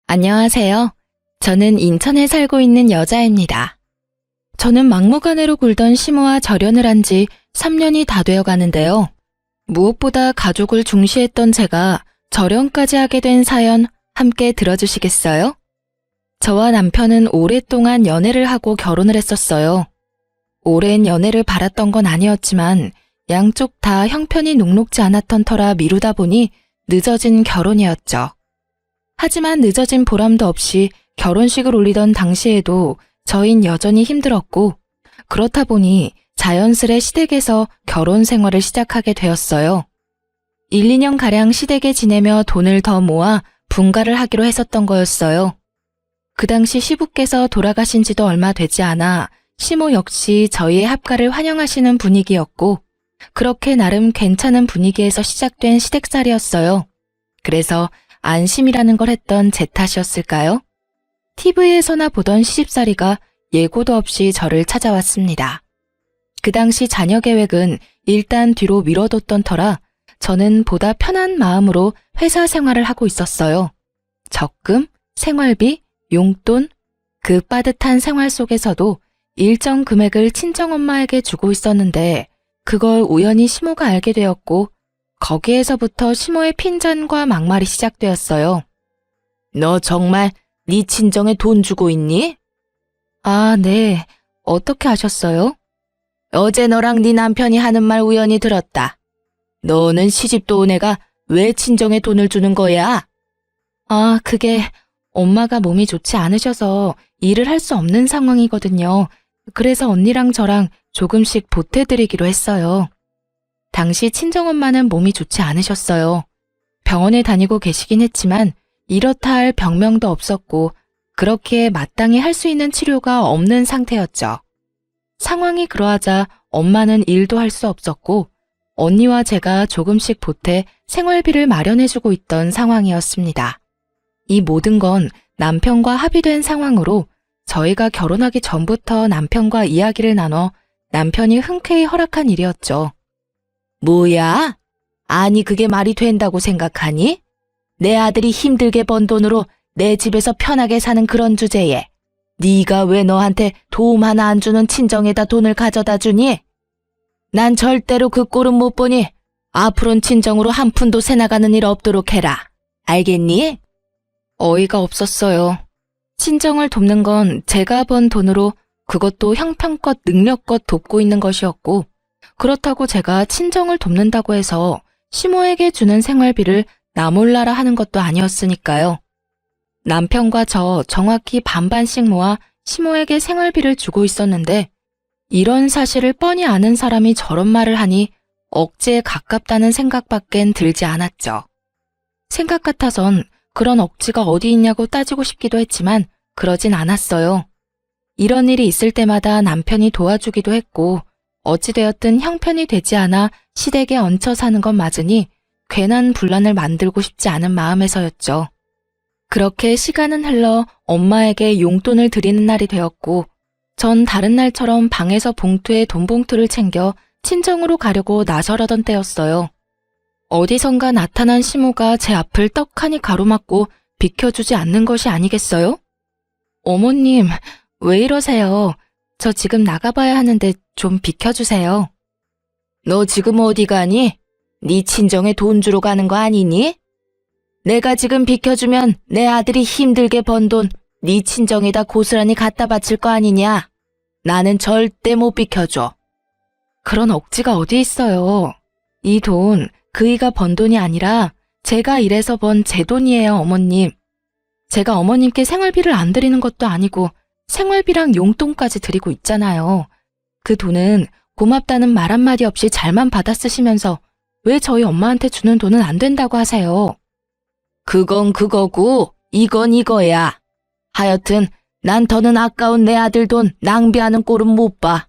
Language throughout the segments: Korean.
안녕하세요. 저는 인천에 살고 있는 여자입니다. 저는 막무가내로 굴던 시모와 절연을 한 지 3년이 다 되어 가는데요. 무엇보다 가족을 중시했던 제가 절연까지 하게 된 사연 함께 들어주시겠어요? 저와 남편은 오랫동안 연애를 하고 결혼을 했었어요. 오랜 연애를 바랐던 건 아니었지만 양쪽 다 형편이 녹록지 않았던 터라 미루다 보니 늦어진 결혼이었죠. 하지만 늦어진 보람도 없이 결혼식을 올리던 당시에도 저흰 여전히 힘들었고, 그렇다 보니 자연스레 시댁에서 결혼 생활을 시작하게 되었어요. 1, 2년가량 시댁에 지내며 돈을 더 모아 분가를 하기로 했었던 거였어요. 그 당시 시부께서 돌아가신 지도 얼마 되지 않아 시모 역시 저희의 합가를 환영하시는 분위기였고, 그렇게 나름 괜찮은 분위기에서 시작된 시댁살이었어요. 그래서 안심이라는 걸 했던 제 탓이었을까요? TV에서나 보던 시집살이가 예고도 없이 저를 찾아왔습니다. 그 당시 자녀 계획은 일단 뒤로 미뤄뒀던 터라 저는 보다 편한 마음으로 회사 생활을 하고 있었어요. 적금, 생활비, 용돈, 그 빠듯한 생활 속에서도 일정 금액을 친정엄마에게 주고 있었는데 그걸 우연히 시모가 알게 되었고 거기에서부터 시모의 핀잔과 막말이 시작되었어요. 너 정말 네 친정에 돈 주고 있니? 아, 네. 어떻게 아셨어요? 어제 너랑 네 남편이 하는 말 우연히 들었다. 너는 시집도 온 애가 왜 친정에 돈을 주는 거야? 아, 그게 엄마가 몸이 좋지 않으셔서 일을 할 수 없는 상황이거든요. 그래서 언니랑 저랑 조금씩 보태드리기로 했어요. 당시 친정엄마는 몸이 좋지 않으셨어요. 병원에 다니고 계시긴 했지만 이렇다 할 병명도 없었고 그렇게 마땅히 할 수 있는 치료가 없는 상태였죠. 상황이 그러하자 엄마는 일도 할 수 없었고 언니와 제가 조금씩 보태 생활비를 마련해주고 있던 상황이었습니다. 이 모든 건 남편과 합의된 상황으로 저희가 결혼하기 전부터 남편과 이야기를 나눠 남편이 흔쾌히 허락한 일이었죠. 뭐야? 아니 그게 말이 된다고 생각하니? 내 아들이 힘들게 번 돈으로 내 집에서 편하게 사는 그런 주제에 네가 왜 너한테 도움 하나 안 주는 친정에다 돈을 가져다 주니? 난 절대로 그 꼴은 못 보니 앞으로는 친정으로 한 푼도 새나가는 일 없도록 해라. 알겠니? 어이가 없었어요. 친정을 돕는 건 제가 번 돈으로 그것도 형편껏 능력껏 돕고 있는 것이었고 그렇다고 제가 친정을 돕는다고 해서 시모에게 주는 생활비를 나 몰라라 하는 것도 아니었으니까요. 남편과 저 정확히 반반씩 모아 시모에게 생활비를 주고 있었는데 이런 사실을 뻔히 아는 사람이 저런 말을 하니 억지에 가깝다는 생각밖엔 들지 않았죠. 생각 같아선 그런 억지가 어디 있냐고 따지고 싶기도 했지만 그러진 않았어요. 이런 일이 있을 때마다 남편이 도와주기도 했고 어찌되었든 형편이 되지 않아 시댁에 얹혀 사는 건 맞으니 괜한 분란을 만들고 싶지 않은 마음에서였죠. 그렇게 시간은 흘러 엄마에게 용돈을 드리는 날이 되었고 전 다른 날처럼 방에서 봉투에 돈 봉투를 챙겨 친정으로 가려고 나서려던 때였어요. 어디선가 나타난 시모가 제 앞을 떡하니 가로막고 비켜주지 않는 것이 아니겠어요? 어머님, 왜 이러세요? 저 지금 나가봐야 하는데 좀 비켜주세요. 너 지금 어디 가니? 네 친정에 돈 주러 가는 거 아니니? 내가 지금 비켜주면 내 아들이 힘들게 번 돈 네 친정에다 고스란히 갖다 바칠 거 아니냐? 나는 절대 못 비켜줘. 그런 억지가 어디 있어요. 이 돈 그이가 번 돈이 아니라 제가 일해서 번 제 돈이에요, 어머님. 제가 어머님께 생활비를 안 드리는 것도 아니고 생활비랑 용돈까지 드리고 있잖아요. 그 돈은 고맙다는 말 한마디 없이 잘만 받아 쓰시면서 왜 저희 엄마한테 주는 돈은 안 된다고 하세요? 그건 그거고 이건 이거야. 하여튼 난 더는 아까운 내 아들 돈 낭비하는 꼴은 못 봐.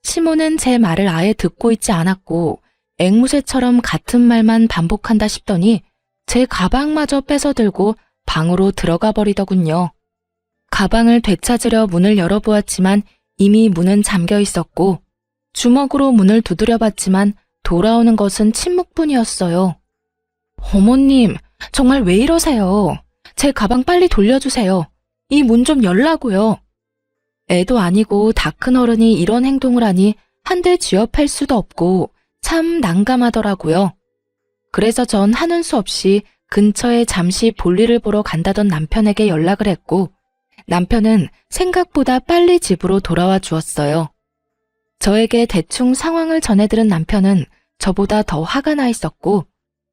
시모는 제 말을 아예 듣고 있지 않았고 앵무새처럼 같은 말만 반복한다 싶더니 제 가방마저 뺏어들고 방으로 들어가 버리더군요. 가방을 되찾으려 문을 열어보았지만 이미 문은 잠겨 있었고 주먹으로 문을 두드려 봤지만 돌아오는 것은 침묵뿐이었어요. 어머님, 정말 왜 이러세요? 제 가방 빨리 돌려주세요. 이 문 좀 열라고요. 애도 아니고 다 큰 어른이 이런 행동을 하니 한대 쥐어팰 수도 없고 참 난감하더라고요. 그래서 전 하는 수 없이 근처에 잠시 볼일을 보러 간다던 남편에게 연락을 했고 남편은 생각보다 빨리 집으로 돌아와 주었어요. 저에게 대충 상황을 전해들은 남편은 저보다 더 화가 나 있었고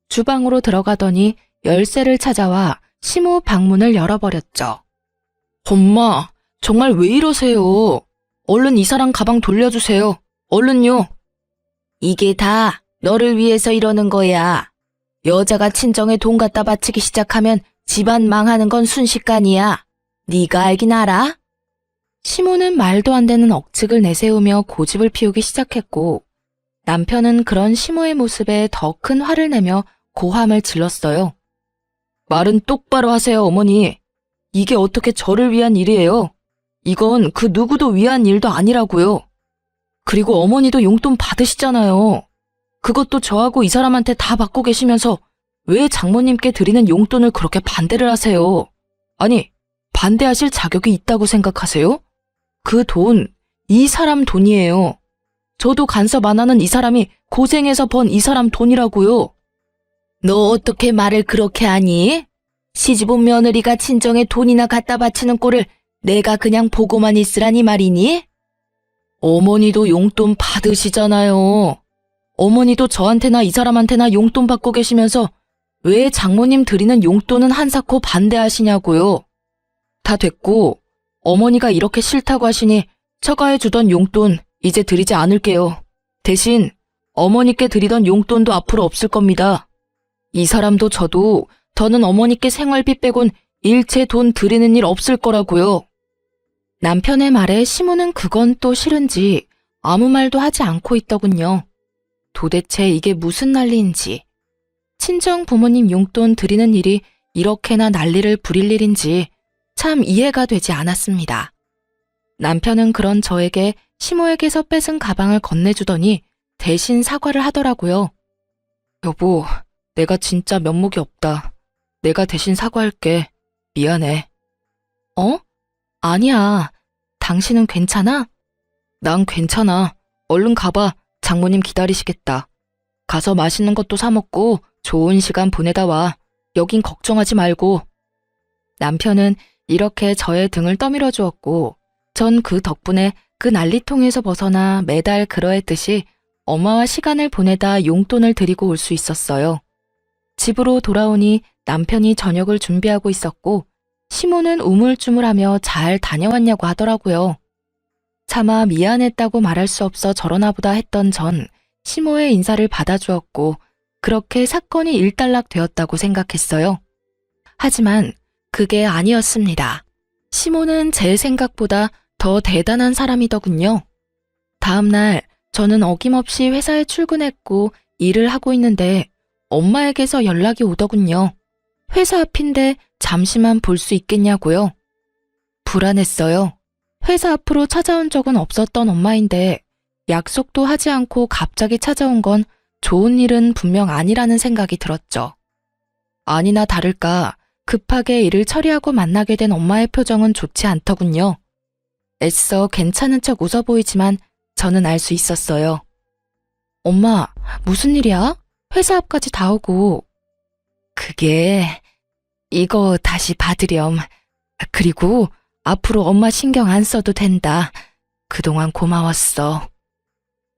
주방으로 들어가더니 열쇠를 찾아와 시모 방문을 열어버렸죠. 엄마, 정말 왜 이러세요? 얼른 이 사람 가방 돌려주세요. 얼른요. 이게 다 너를 위해서 이러는 거야. 여자가 친정에 돈 갖다 바치기 시작하면 집안 망하는 건 순식간이야. 네가 알긴 알아? 시모는 말도 안 되는 억측을 내세우며 고집을 피우기 시작했고 남편은 그런 시모의 모습에 더 큰 화를 내며 고함을 질렀어요. 말은 똑바로 하세요, 어머니. 이게 어떻게 저를 위한 일이에요? 이건 그 누구도 위한 일도 아니라고요. 그리고 어머니도 용돈 받으시잖아요. 그것도 저하고 이 사람한테 다 받고 계시면서 왜 장모님께 드리는 용돈을 그렇게 반대를 하세요? 아니, 반대하실 자격이 있다고 생각하세요? 그 돈, 이 사람 돈이에요. 저도 간섭 안 하는 이 사람이 고생해서 번 이 사람 돈이라고요. 너 어떻게 말을 그렇게 하니? 시집온 며느리가 친정에 돈이나 갖다 바치는 꼴을 내가 그냥 보고만 있으라니 말이니? 어머니도 용돈 받으시잖아요. 어머니도 저한테나 이 사람한테나 용돈 받고 계시면서 왜 장모님 드리는 용돈은 한사코 반대하시냐고요. 다 됐고 어머니가 이렇게 싫다고 하시니 처가해 주던 용돈 이제 드리지 않을게요. 대신 어머니께 드리던 용돈도 앞으로 없을 겁니다. 이 사람도 저도 더는 어머니께 생활비 빼곤 일체 돈 드리는 일 없을 거라고요. 남편의 말에 시모는 그건 또 싫은지 아무 말도 하지 않고 있더군요. 도대체 이게 무슨 난리인지, 친정 부모님 용돈 드리는 일이 이렇게나 난리를 부릴 일인지 참 이해가 되지 않았습니다. 남편은 그런 저에게 시모에게서 뺏은 가방을 건네주더니 대신 사과를 하더라고요. 여보, 내가 진짜 면목이 없다. 내가 대신 사과할게. 미안해. 어? 아니야. 당신은 괜찮아? 난 괜찮아. 얼른 가봐. 장모님 기다리시겠다. 가서 맛있는 것도 사 먹고 좋은 시간 보내다 와. 여긴 걱정하지 말고. 남편은 이렇게 저의 등을 떠밀어 주었고 전 그 덕분에 그 난리통에서 벗어나 매달 그러했듯이 엄마와 시간을 보내다 용돈을 드리고 올 수 있었어요. 집으로 돌아오니 남편이 저녁을 준비하고 있었고 시모는 우물쭈물하며 잘 다녀왔냐고 하더라고요. 차마 미안했다고 말할 수 없어 저러나 보다 했던 전 시모의 인사를 받아주었고 그렇게 사건이 일단락 되었다고 생각했어요. 하지만 그게 아니었습니다. 시모는 제 생각보다 더 대단한 사람이더군요. 다음날 저는 어김없이 회사에 출근했고 일을 하고 있는데 엄마에게서 연락이 오더군요. 회사 앞인데 잠시만 볼 수 있겠냐고요. 불안했어요. 회사 앞으로 찾아온 적은 없었던 엄마인데 약속도 하지 않고 갑자기 찾아온 건 좋은 일은 분명 아니라는 생각이 들었죠. 아니나 다를까 급하게 일을 처리하고 만나게 된 엄마의 표정은 좋지 않더군요. 애써 괜찮은 척 웃어 보이지만 저는 알 수 있었어요. 엄마, 무슨 일이야? 회사 앞까지 다 오고. 그게 이거 다시 받으렴. 그리고 앞으로 엄마 신경 안 써도 된다. 그동안 고마웠어.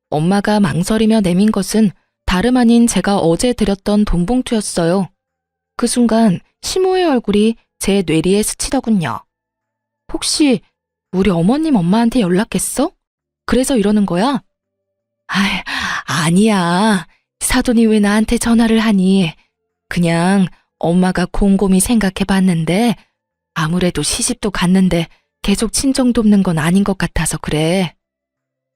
엄마가 망설이며 내민 것은 다름 아닌 제가 어제 드렸던 돈봉투였어요. 그 순간 시모의 얼굴이 제 뇌리에 스치더군요. 혹시 우리 어머님 엄마한테 연락했어? 그래서 이러는 거야? 아니야. 사돈이 왜 나한테 전화를 하니? 그냥 엄마가 곰곰이 생각해봤는데 아무래도 시집도 갔는데 계속 친정 돕는 건 아닌 것 같아서 그래.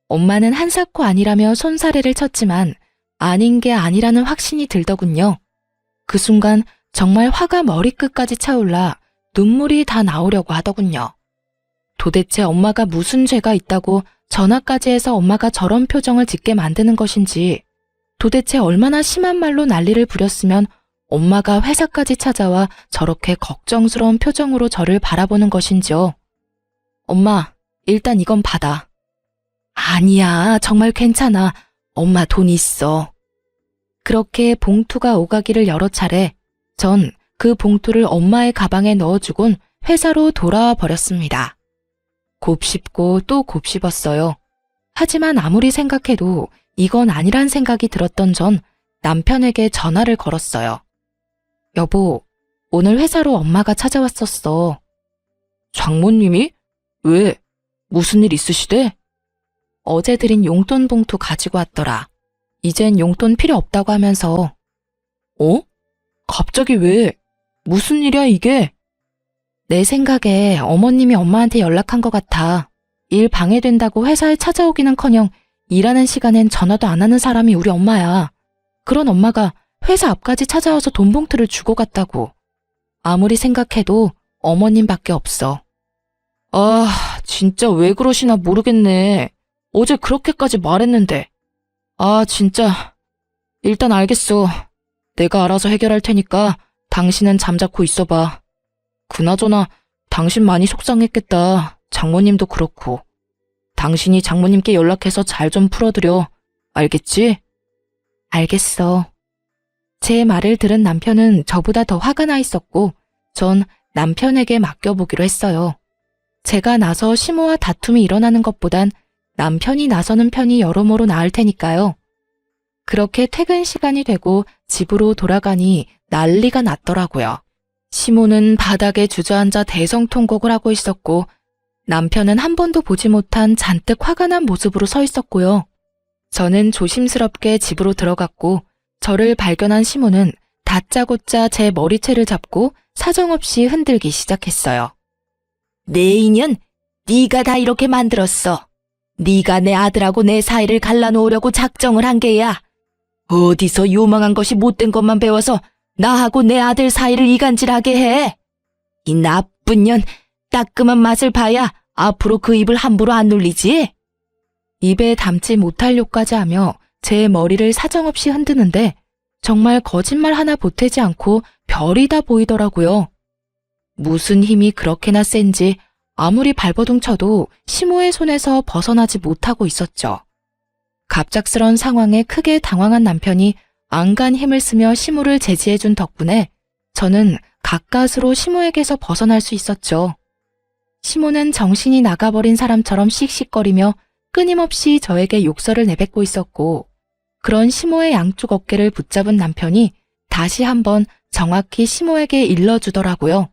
엄마는 한사코 아니라며 손사래를 쳤지만 아닌 게 아니라는 확신이 들더군요. 그 순간 정말 화가 머리끝까지 차올라 눈물이 다 나오려고 하더군요. 도대체 엄마가 무슨 죄가 있다고 전화까지 해서 엄마가 저런 표정을 짓게 만드는 것인지, 도대체 얼마나 심한 말로 난리를 부렸으면 엄마가 회사까지 찾아와 저렇게 걱정스러운 표정으로 저를 바라보는 것인지요. 엄마, 일단 이건 받아. 아니야, 정말 괜찮아. 엄마 돈 있어. 그렇게 봉투가 오가기를 여러 차례 전 그 봉투를 엄마의 가방에 넣어주곤 회사로 돌아와 버렸습니다. 곱씹고 또 곱씹었어요. 하지만 아무리 생각해도 이건 아니란 생각이 들었던 전 남편에게 전화를 걸었어요. 여보, 오늘 회사로 엄마가 찾아왔었어. 장모님이? 왜? 무슨 일 있으시대? 어제 드린 용돈 봉투 가지고 왔더라. 이젠 용돈 필요 없다고 하면서. 어? 갑자기 왜? 무슨 일이야 이게? 내 생각에 어머님이 엄마한테 연락한 것 같아. 일 방해된다고 회사에 찾아오기는커녕 일하는 시간엔 전화도 안 하는 사람이 우리 엄마야. 그런 엄마가 회사 앞까지 찾아와서 돈 봉투를 주고 갔다고. 아무리 생각해도 어머님밖에 없어. 아, 진짜 왜 그러시나 모르겠네. 어제 그렇게까지 말했는데. 아, 진짜. 일단 알겠어. 내가 알아서 해결할 테니까 당신은 잠자코 있어봐. 그나저나 당신 많이 속상했겠다. 장모님도 그렇고. 당신이 장모님께 연락해서 잘 좀 풀어드려. 알겠지? 알겠어. 제 말을 들은 남편은 저보다 더 화가 나 있었고 전 남편에게 맡겨보기로 했어요. 제가 나서 시모와 다툼이 일어나는 것보단 남편이 나서는 편이 여러모로 나을 테니까요. 그렇게 퇴근 시간이 되고 집으로 돌아가니 난리가 났더라고요. 시모는 바닥에 주저앉아 대성통곡을 하고 있었고 남편은 한 번도 보지 못한 잔뜩 화가 난 모습으로 서 있었고요. 저는 조심스럽게 집으로 들어갔고 저를 발견한 시모는 다짜고짜 제 머리채를 잡고 사정없이 흔들기 시작했어요. 내 인연, 네가 다 이렇게 만들었어. 네가 내 아들하고 내 사이를 갈라놓으려고 작정을 한 게야. 어디서 요망한 것이 못된 것만 배워서 나하고 내 아들 사이를 이간질하게 해. 이 나쁜 년, 따끔한 맛을 봐야 앞으로 그 입을 함부로 안 놀리지? 입에 담지 못할 욕까지 하며 제 머리를 사정없이 흔드는데 정말 거짓말 하나 보태지 않고 별이 다 보이더라고요. 무슨 힘이 그렇게나 센지 아무리 발버둥 쳐도 시모의 손에서 벗어나지 못하고 있었죠. 갑작스런 상황에 크게 당황한 남편이 안간 힘을 쓰며 시모를 제지해준 덕분에 저는 가까스로 시모에게서 벗어날 수 있었죠. 시모는 정신이 나가버린 사람처럼 씩씩거리며 끊임없이 저에게 욕설을 내뱉고 있었고 그런 시모의 양쪽 어깨를 붙잡은 남편이 다시 한번 정확히 시모에게 일러주더라고요.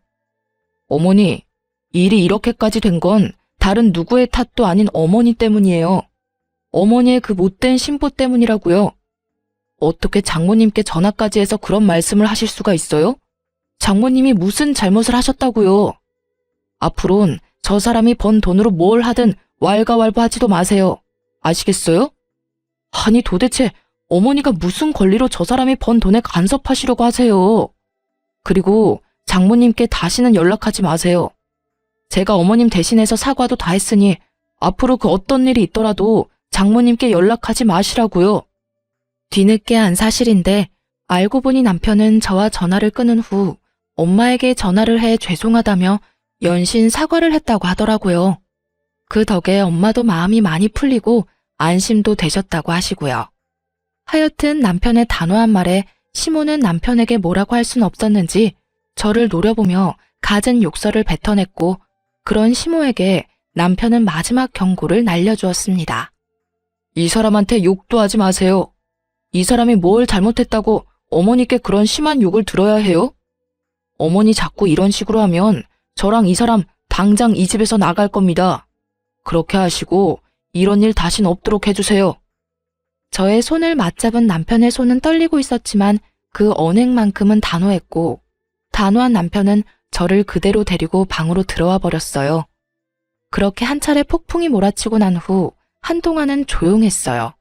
어머니, 일이 이렇게까지 된 건 다른 누구의 탓도 아닌 어머니 때문이에요. 어머니의 그 못된 심보 때문이라고요. 어떻게 장모님께 전화까지 해서 그런 말씀을 하실 수가 있어요? 장모님이 무슨 잘못을 하셨다고요? 앞으론 저 사람이 번 돈으로 뭘 하든 왈가왈부하지도 마세요. 아시겠어요? 아니 도대체 어머니가 무슨 권리로 저 사람이 번 돈에 간섭하시려고 하세요? 그리고 장모님께 다시는 연락하지 마세요. 제가 어머님 대신해서 사과도 다 했으니 앞으로 그 어떤 일이 있더라도 장모님께 연락하지 마시라고요. 뒤늦게 안 사실인데 알고 보니 남편은 저와 전화를 끊은 후 엄마에게 전화를 해 죄송하다며 연신 사과를 했다고 하더라고요. 그 덕에 엄마도 마음이 많이 풀리고 안심도 되셨다고 하시고요. 하여튼 남편의 단호한 말에 시모는 남편에게 뭐라고 할 순 없었는지 저를 노려보며 갖은 욕설을 뱉어냈고 그런 시모에게 남편은 마지막 경고를 날려주었습니다. 이 사람한테 욕도 하지 마세요. 이 사람이 뭘 잘못했다고 어머니께 그런 심한 욕을 들어야 해요? 어머니 자꾸 이런 식으로 하면 저랑 이 사람 당장 이 집에서 나갈 겁니다. 그렇게 하시고 이런 일 다신 없도록 해주세요. 저의 손을 맞잡은 남편의 손은 떨리고 있었지만 그 언행만큼은 단호했고 단호한 남편은 저를 그대로 데리고 방으로 들어와 버렸어요. 그렇게 한 차례 폭풍이 몰아치고 난 후 한동안은 조용했어요.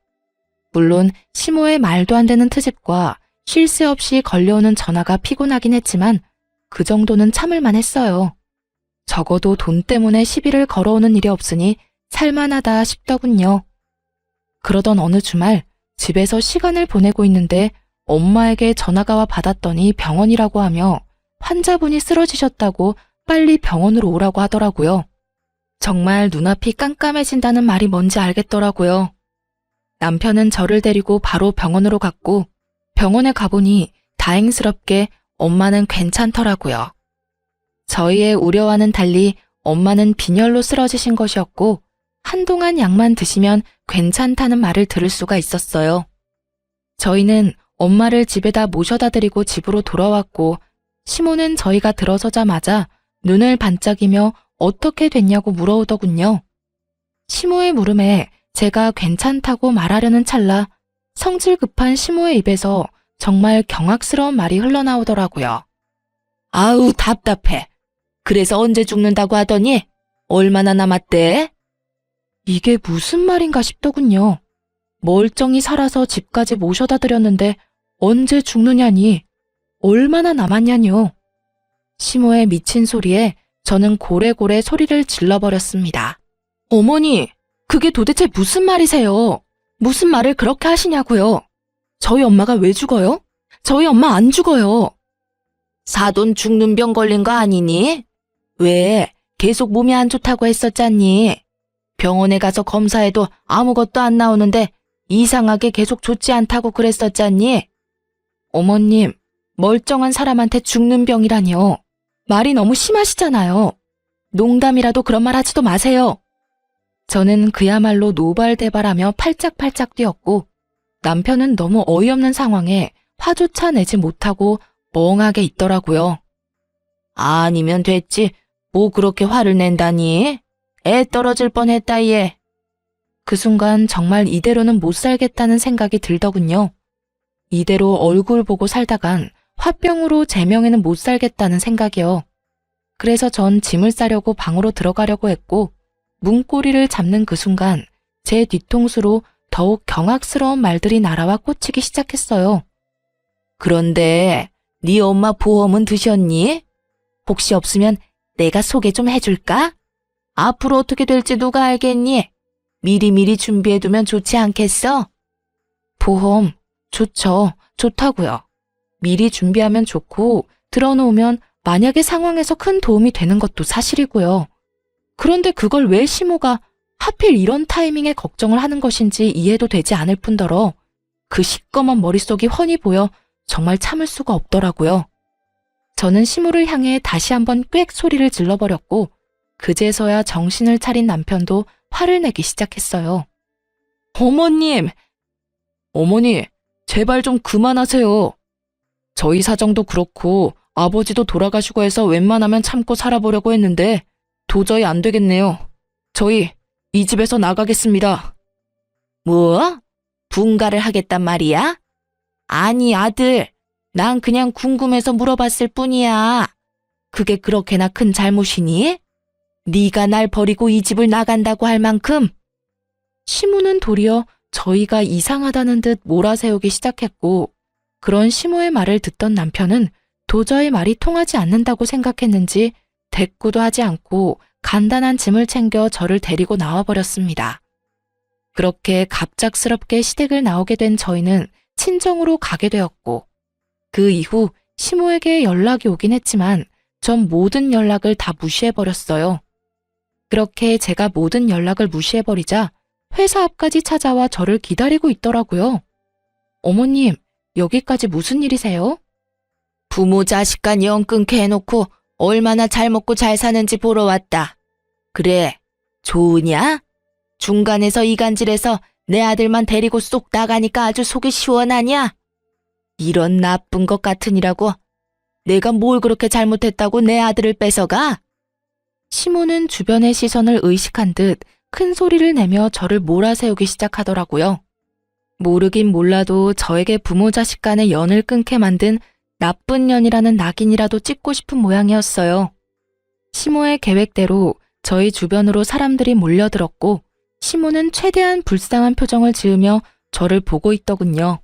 물론 시모의 말도 안 되는 트집과 쉴 새 없이 걸려오는 전화가 피곤하긴 했지만 그 정도는 참을만 했어요. 적어도 돈 때문에 시비를 걸어오는 일이 없으니 살만하다 싶더군요. 그러던 어느 주말 집에서 시간을 보내고 있는데 엄마에게 전화가 와 받았더니 병원이라고 하며 환자분이 쓰러지셨다고 빨리 병원으로 오라고 하더라고요. 정말 눈앞이 깜깜해진다는 말이 뭔지 알겠더라고요. 남편은 저를 데리고 바로 병원으로 갔고 병원에 가보니 다행스럽게 엄마는 괜찮더라고요. 저희의 우려와는 달리 엄마는 빈혈로 쓰러지신 것이었고 한동안 약만 드시면 괜찮다는 말을 들을 수가 있었어요. 저희는 엄마를 집에다 모셔다 드리고 집으로 돌아왔고 시모는 저희가 들어서자마자 눈을 반짝이며 어떻게 됐냐고 물어오더군요. 시모의 물음에 제가 괜찮다고 말하려는 찰나 성질 급한 시모의 입에서 정말 경악스러운 말이 흘러나오더라고요. 아우 답답해. 그래서 언제 죽는다고 하더니 얼마나 남았대? 이게 무슨 말인가 싶더군요. 멀쩡히 살아서 집까지 모셔다 드렸는데 언제 죽느냐니 얼마나 남았냐뇨. 시모의 미친 소리에 저는 고래고래 소리를 질러버렸습니다. 어머니, 그게 도대체 무슨 말이세요? 무슨 말을 그렇게 하시냐고요? 저희 엄마가 왜 죽어요? 저희 엄마 안 죽어요. 사돈 죽는 병 걸린 거 아니니? 왜? 계속 몸이 안 좋다고 했었잖니? 병원에 가서 검사해도 아무것도 안 나오는데 이상하게 계속 좋지 않다고 그랬었잖니? 어머님, 멀쩡한 사람한테 죽는 병이라뇨. 말이 너무 심하시잖아요. 농담이라도 그런 말 하지도 마세요. 저는 그야말로 노발대발하며 팔짝팔짝 뛰었고 남편은 너무 어이없는 상황에 화조차 내지 못하고 멍하게 있더라고요. 아니면 됐지. 뭐 그렇게 화를 낸다니? 애 떨어질 뻔했다 얘. 그 순간 정말 이대로는 못 살겠다는 생각이 들더군요. 이대로 얼굴 보고 살다간 화병으로 제 명에는 못 살겠다는 생각이요. 그래서 전 짐을 싸려고 방으로 들어가려고 했고 문고리를 잡는 그 순간 제 뒤통수로 더욱 경악스러운 말들이 날아와 꽂히기 시작했어요. 그런데 네 엄마 보험은 드셨니? 혹시 없으면 내가 소개 좀 해줄까? 앞으로 어떻게 될지 누가 알겠니? 미리미리 준비해두면 좋지 않겠어? 보험, 좋죠. 좋다고요. 미리 준비하면 좋고 들어놓으면 만약에 상황에서 큰 도움이 되는 것도 사실이고요. 그런데 그걸 왜 시모가 하필 이런 타이밍에 걱정을 하는 것인지 이해도 되지 않을 뿐더러 그 시꺼먼 머릿속이 훤히 보여 정말 참을 수가 없더라고요. 저는 시모를 향해 다시 한번 꽥 소리를 질러버렸고 그제서야 정신을 차린 남편도 화를 내기 시작했어요. 어머님! 어머니, 제발 좀 그만하세요. 저희 사정도 그렇고 아버지도 돌아가시고 해서 웬만하면 참고 살아보려고 했는데 도저히 안 되겠네요. 저희 이 집에서 나가겠습니다. 뭐? 분가를 하겠단 말이야? 아니 아들, 난 그냥 궁금해서 물어봤을 뿐이야. 그게 그렇게나 큰 잘못이니? 네가 날 버리고 이 집을 나간다고 할 만큼? 시모는 도리어 저희가 이상하다는 듯 몰아세우기 시작했고 그런 시모의 말을 듣던 남편은 도저히 말이 통하지 않는다고 생각했는지 대꾸도 하지 않고 간단한 짐을 챙겨 저를 데리고 나와버렸습니다. 그렇게 갑작스럽게 시댁을 나오게 된 저희는 친정으로 가게 되었고 그 이후 시모에게 연락이 오긴 했지만 전 모든 연락을 다 무시해버렸어요. 그렇게 제가 모든 연락을 무시해버리자 회사 앞까지 찾아와 저를 기다리고 있더라고요. 어머님, 여기까지 무슨 일이세요? 부모 자식 간 영 끊게 해놓고 얼마나 잘 먹고 잘 사는지 보러 왔다. 그래, 좋으냐? 중간에서 이간질해서 내 아들만 데리고 쏙 나가니까 아주 속이 시원하냐? 이런 나쁜 것 같으니라고 내가 뭘 그렇게 잘못했다고 내 아들을 뺏어가? 시모는 주변의 시선을 의식한 듯 큰 소리를 내며 저를 몰아세우기 시작하더라고요. 모르긴 몰라도 저에게 부모 자식 간의 연을 끊게 만든 나쁜 년이라는 낙인이라도 찍고 싶은 모양이었어요. 시모의 계획대로 저희 주변으로 사람들이 몰려들었고 시모는 최대한 불쌍한 표정을 지으며 저를 보고 있더군요.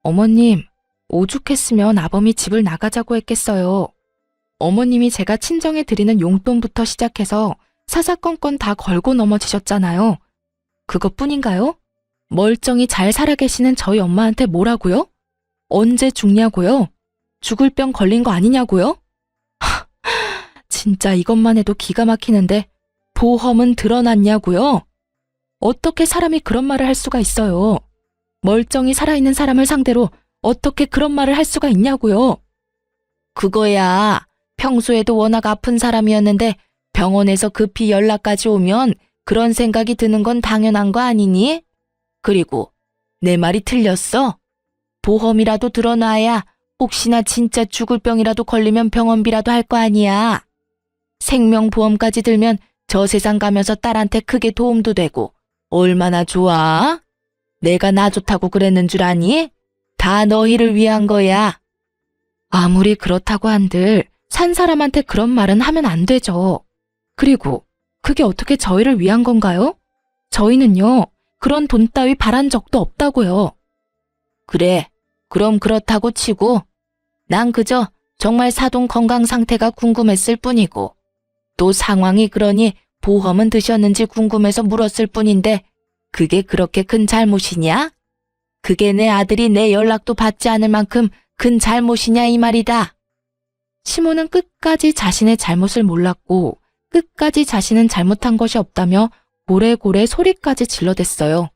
어머님, 오죽했으면 아범이 집을 나가자고 했겠어요. 어머님이 제가 친정에 드리는 용돈부터 시작해서 사사건건 다 걸고 넘어지셨잖아요. 그것뿐인가요? 멀쩡히 잘 살아 계시는 저희 엄마한테 뭐라고요? 언제 죽냐고요? 죽을 병 걸린 거 아니냐고요? 진짜 이것만 해도 기가 막히는데 보험은 드러났냐고요? 어떻게 사람이 그런 말을 할 수가 있어요? 멀쩡히 살아있는 사람을 상대로 어떻게 그런 말을 할 수가 있냐고요? 그거야. 평소에도 워낙 아픈 사람이었는데 병원에서 급히 연락까지 오면 그런 생각이 드는 건 당연한 거 아니니? 그리고 내 말이 틀렸어? 보험이라도 드러나야 혹시나 진짜 죽을 병이라도 걸리면 병원비라도 할 거 아니야. 생명보험까지 들면 저 세상 가면서 딸한테 크게 도움도 되고 얼마나 좋아? 내가 나 좋다고 그랬는 줄 아니? 다 너희를 위한 거야. 아무리 그렇다고 한들 산 사람한테 그런 말은 하면 안 되죠. 그리고 그게 어떻게 저희를 위한 건가요? 저희는요, 그런 돈 따위 바란 적도 없다고요. 그래, 그럼 그렇다고 치고 난 그저 정말 사돈 건강 상태가 궁금했을 뿐이고 또 상황이 그러니 보험은 드셨는지 궁금해서 물었을 뿐인데 그게 그렇게 큰 잘못이냐? 그게 내 아들이 내 연락도 받지 않을 만큼 큰 잘못이냐 이 말이다. 시모는 끝까지 자신의 잘못을 몰랐고 끝까지 자신은 잘못한 것이 없다며 고래고래 소리까지 질러댔어요.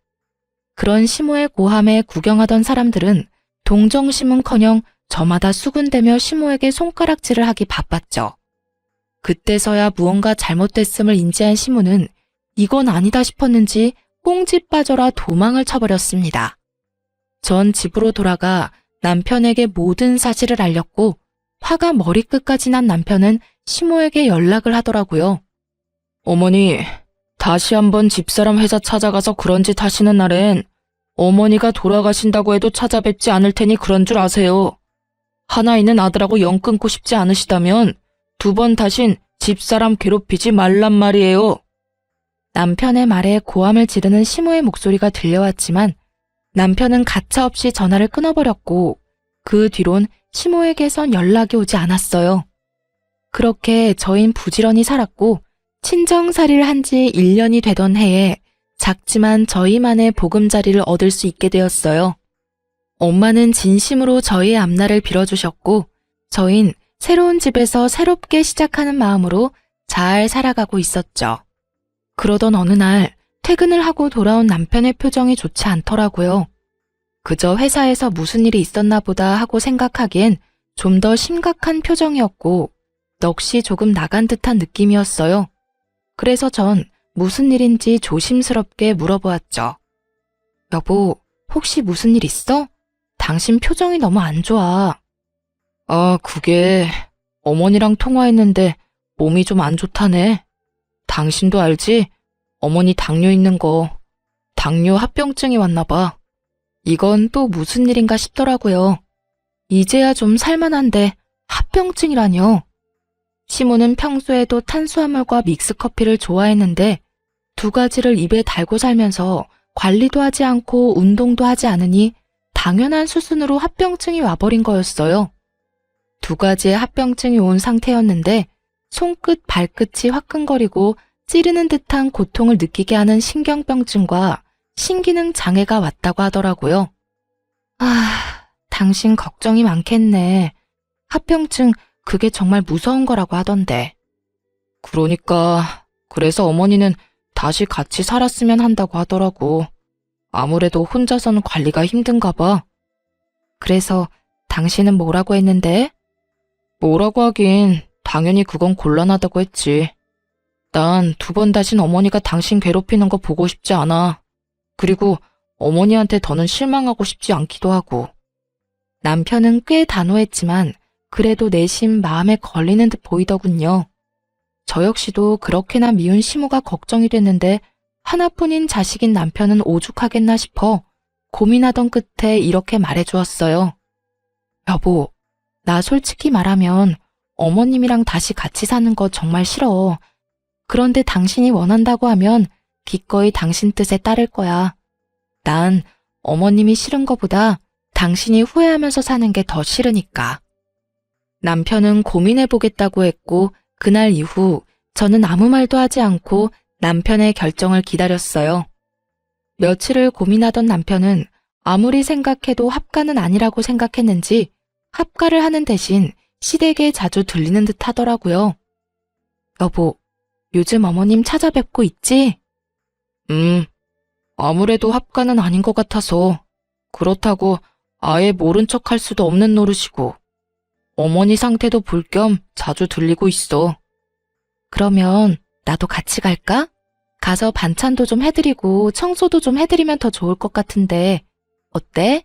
그런 시모의 고함에 구경하던 사람들은 동정심은커녕 저마다 수군대며 시모에게 손가락질을 하기 바빴죠. 그때서야 무언가 잘못됐음을 인지한 시모는 이건 아니다 싶었는지 꽁지 빠져라 도망을 쳐버렸습니다. 전 집으로 돌아가 남편에게 모든 사실을 알렸고 화가 머리끝까지 난 남편은 시모에게 연락을 하더라고요. 어머니, 다시 한번 집사람 회사 찾아가서 그런 짓 하시는 날엔 어머니가 돌아가신다고 해도 찾아뵙지 않을 테니 그런 줄 아세요. 하나 있는 아들하고 영 끊고 싶지 않으시다면 두 번 다신 집사람 괴롭히지 말란 말이에요. 남편의 말에 고함을 지르는 시모의 목소리가 들려왔지만 남편은 가차없이 전화를 끊어버렸고 그 뒤론 시모에게선 연락이 오지 않았어요. 그렇게 저흰 부지런히 살았고 친정살이를 한 지 1년이 되던 해에 작지만 저희만의 보금자리를 얻을 수 있게 되었어요. 엄마는 진심으로 저희의 앞날을 빌어주셨고 저흰 새로운 집에서 새롭게 시작하는 마음으로 잘 살아가고 있었죠. 그러던 어느 날 퇴근을 하고 돌아온 남편의 표정이 좋지 않더라고요. 그저 회사에서 무슨 일이 있었나 보다 하고 생각하기엔 좀 더 심각한 표정이었고 넋이 조금 나간 듯한 느낌이었어요. 그래서 전 무슨 일인지 조심스럽게 물어보았죠. 여보, 혹시 무슨 일 있어? 당신 표정이 너무 안 좋아. 아, 그게 어머니랑 통화했는데 몸이 좀 안 좋다네. 당신도 알지? 어머니 당뇨 있는 거. 당뇨 합병증이 왔나 봐. 이건 또 무슨 일인가 싶더라고요. 이제야 좀 살만한데 합병증이라뇨. 시모는 평소에도 탄수화물과 믹스커피를 좋아했는데 두 가지를 입에 달고 살면서 관리도 하지 않고 운동도 하지 않으니 당연한 수순으로 합병증이 와버린 거였어요. 두 가지의 합병증이 온 상태였는데 손끝, 발끝이 화끈거리고 찌르는 듯한 고통을 느끼게 하는 신경병증과 신기능 장애가 왔다고 하더라고요. 아, 당신 걱정이 많겠네. 합병증 그게 정말 무서운 거라고 하던데. 그러니까 그래서 어머니는 다시 같이 살았으면 한다고 하더라고. 아무래도 혼자서는 관리가 힘든가 봐. 그래서 당신은 뭐라고 했는데? 뭐라고 하긴 당연히 그건 곤란하다고 했지. 난 두 번 다신 어머니가 당신 괴롭히는 거 보고 싶지 않아. 그리고 어머니한테 더는 실망하고 싶지 않기도 하고. 남편은 꽤 단호했지만 그래도 내심 마음에 걸리는 듯 보이더군요. 저 역시도 그렇게나 미운 시모가 걱정이 됐는데 하나뿐인 자식인 남편은 오죽하겠나 싶어 고민하던 끝에 이렇게 말해주었어요. 여보, 나 솔직히 말하면 어머님이랑 다시 같이 사는 거 정말 싫어. 그런데 당신이 원한다고 하면 기꺼이 당신 뜻에 따를 거야. 난 어머님이 싫은 거보다 당신이 후회하면서 사는 게 더 싫으니까. 남편은 고민해보겠다고 했고 그날 이후 저는 아무 말도 하지 않고 남편의 결정을 기다렸어요. 며칠을 고민하던 남편은 아무리 생각해도 합가는 아니라고 생각했는지 합가를 하는 대신 시댁에 자주 들리는 듯 하더라고요. 여보, 요즘 어머님 찾아뵙고 있지? 아무래도 합가는 아닌 것 같아서. 그렇다고 아예 모른 척 할 수도 없는 노릇이고. 어머니 상태도 볼 겸 자주 들리고 있어. 그러면 나도 같이 갈까? 가서 반찬도 좀 해드리고 청소도 좀 해드리면 더 좋을 것 같은데 어때?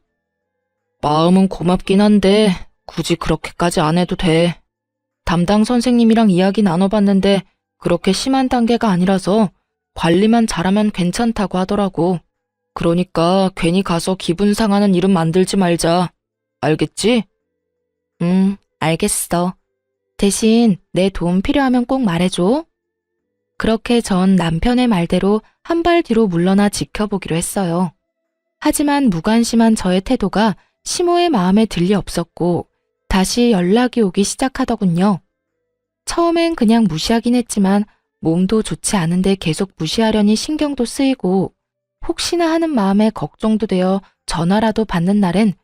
마음은 고맙긴 한데 굳이 그렇게까지 안 해도 돼. 담당 선생님이랑 이야기 나눠봤는데 그렇게 심한 단계가 아니라서 관리만 잘하면 괜찮다고 하더라고. 그러니까 괜히 가서 기분 상하는 일은 만들지 말자. 알겠지? 알겠어. 대신 내 도움 필요하면 꼭 말해줘. 그렇게 전 남편의 말대로 한 발 뒤로 물러나 지켜보기로 했어요. 하지만 무관심한 저의 태도가 시모의 마음에 들리 없었고 다시 연락이 오기 시작하더군요. 처음엔 그냥 무시하긴 했지만 몸도 좋지 않은데 계속 무시하려니 신경도 쓰이고 혹시나 하는 마음에 걱정도 되어 전화라도 받는 날엔